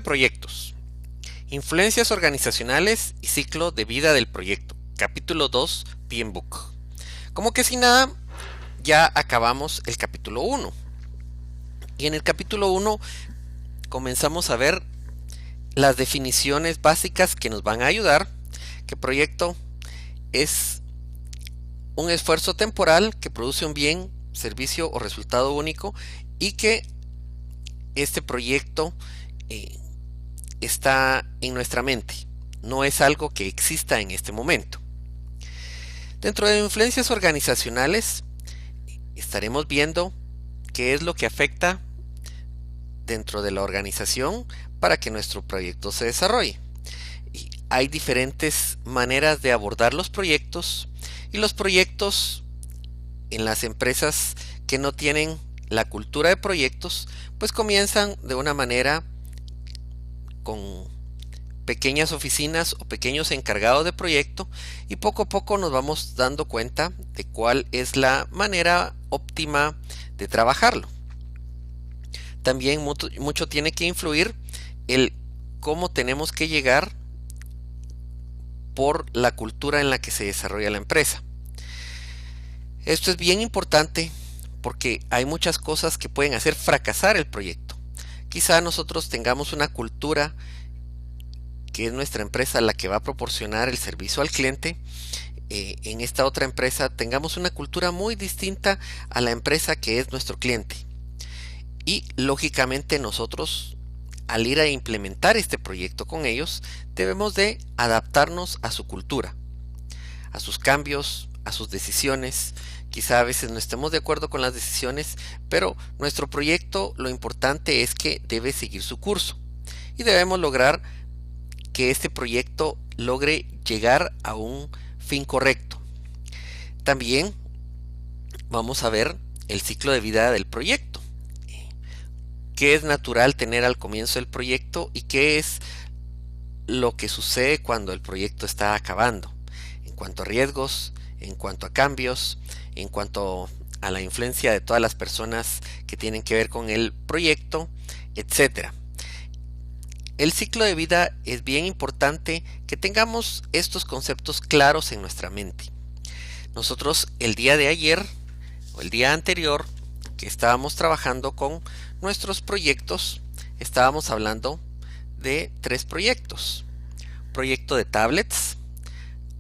proyectos, influencias organizacionales y ciclo de vida del proyecto. Capítulo 2, PMBOK. Como que sin nada, ya acabamos el capítulo 1. Y en el capítulo 1 comenzamos a ver las definiciones básicas que nos van a ayudar. Que proyecto es un esfuerzo temporal que produce un bien, servicio o resultado único, y que este proyecto está en nuestra mente, no es algo que exista en este momento. Dentro de influencias organizacionales estaremos viendo qué es lo que afecta dentro de la organización para que nuestro proyecto se desarrolle. Y hay diferentes maneras de abordar los proyectos, y los proyectos en las empresas que no tienen la cultura de proyectos, pues comienzan de una manera con pequeñas oficinas o pequeños encargados de proyecto, y poco a poco nos vamos dando cuenta de cuál es la manera óptima de trabajarlo. También mucho tiene que influir el cómo tenemos que llegar por la cultura en la que se desarrolla la empresa. Esto es bien importante porque hay muchas cosas que pueden hacer fracasar el proyecto. Quizá nosotros tengamos una cultura que es nuestra empresa la que va a proporcionar el servicio al cliente. En esta otra empresa tengamos una cultura muy distinta a la empresa que es nuestro cliente. Y lógicamente nosotros, al ir a implementar este proyecto con ellos, debemos de adaptarnos a su cultura, a sus cambios, a sus decisiones. Quizá a veces no estemos de acuerdo con las decisiones, pero nuestro proyecto, lo importante es que debe seguir su curso y debemos lograr que este proyecto logre llegar a un fin correcto. También vamos a ver el ciclo de vida del proyecto. ¿Qué es natural tener al comienzo del proyecto y qué es lo que sucede cuando el proyecto está acabando? En cuanto a riesgos, en cuanto a cambios, en cuanto a la influencia de todas las personas que tienen que ver con el proyecto, etc. El ciclo de vida es bien importante que tengamos estos conceptos claros en nuestra mente. Nosotros el día de ayer o el día anterior que estábamos trabajando con nuestros proyectos, estábamos hablando de 3 proyectos. Proyecto de tablets,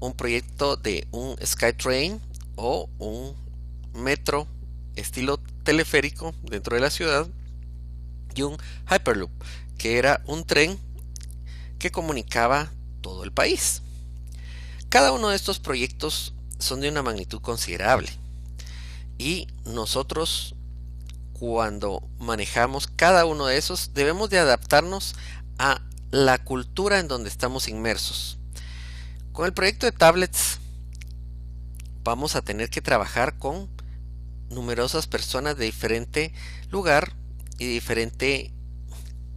un proyecto de un SkyTrain o un metro estilo teleférico dentro de la ciudad, y un Hyperloop, que era un tren que comunicaba todo el país. Cada uno de estos proyectos son de una magnitud considerable, y nosotros, cuando manejamos cada uno de esos, debemos de adaptarnos a la cultura en donde estamos inmersos. Con el proyecto de tablets vamos a tener que trabajar con numerosas personas de diferente lugar y diferente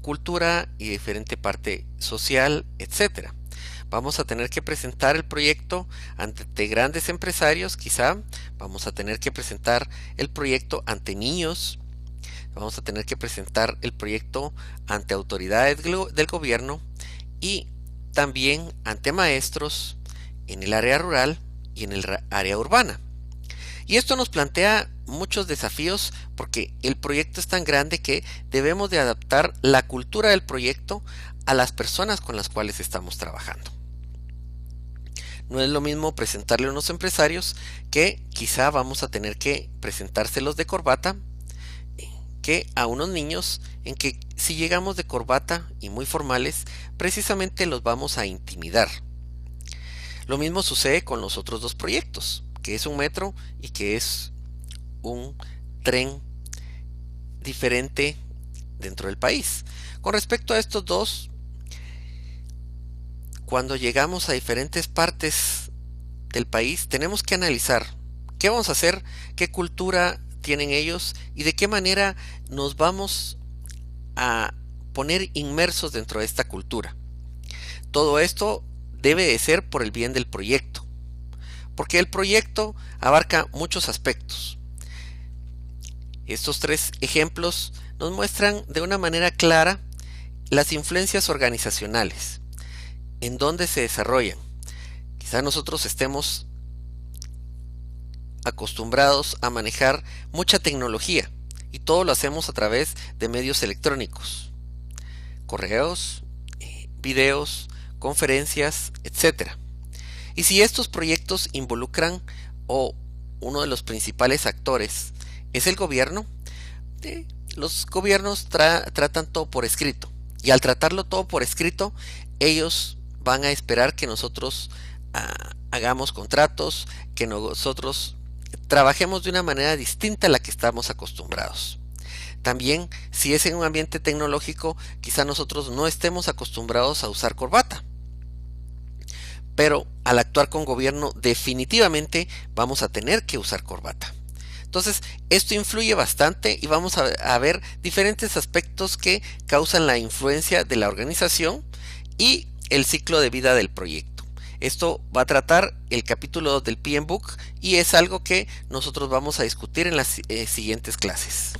cultura y diferente parte social, etc. Vamos a tener que presentar el proyecto ante grandes empresarios, quizá vamos a tener que presentar el proyecto ante niños, vamos a tener que presentar el proyecto ante autoridades del gobierno y también ante maestros en el área rural y en el área urbana. Y esto nos plantea muchos desafíos porque el proyecto es tan grande que debemos de adaptar la cultura del proyecto a las personas con las cuales estamos trabajando. No es lo mismo presentarle a unos empresarios que quizá vamos a tener que presentárselos de corbata, que a unos niños en que si llegamos de corbata y muy formales, precisamente los vamos a intimidar. Lo mismo sucede con los otros 2 proyectos, que es un metro y que es un tren diferente dentro del país. Con respecto a estos 2, cuando llegamos a diferentes partes del país, tenemos que analizar qué vamos a hacer, qué cultura tienen ellos y de qué manera nos vamos a poner inmersos dentro de esta cultura. Todo esto debe de ser por el bien del proyecto, porque el proyecto abarca muchos aspectos. Estos 3 ejemplos nos muestran de una manera clara Las influencias organizacionales, ¿en dónde se desarrollan? Quizá nosotros estemos acostumbrados a manejar mucha tecnología y todo lo hacemos a través de medios electrónicos, correos, videos, conferencias, etcétera. Y si estos proyectos involucran o uno de los principales actores es el gobierno, los gobiernos tratan todo por escrito. Y al tratarlo todo por escrito, ellos van a esperar que nosotros hagamos contratos, que nosotros trabajemos de una manera distinta a la que estamos acostumbrados. También, si es en un ambiente tecnológico, quizá nosotros no estemos acostumbrados a usar corbata. Pero al actuar con gobierno, definitivamente vamos a tener que usar corbata. Entonces, esto influye bastante y vamos a ver diferentes aspectos que causan la influencia de la organización y el ciclo de vida del proyecto. Esto va a tratar el capítulo del PMBOK y es algo que nosotros vamos a discutir en las siguientes clases.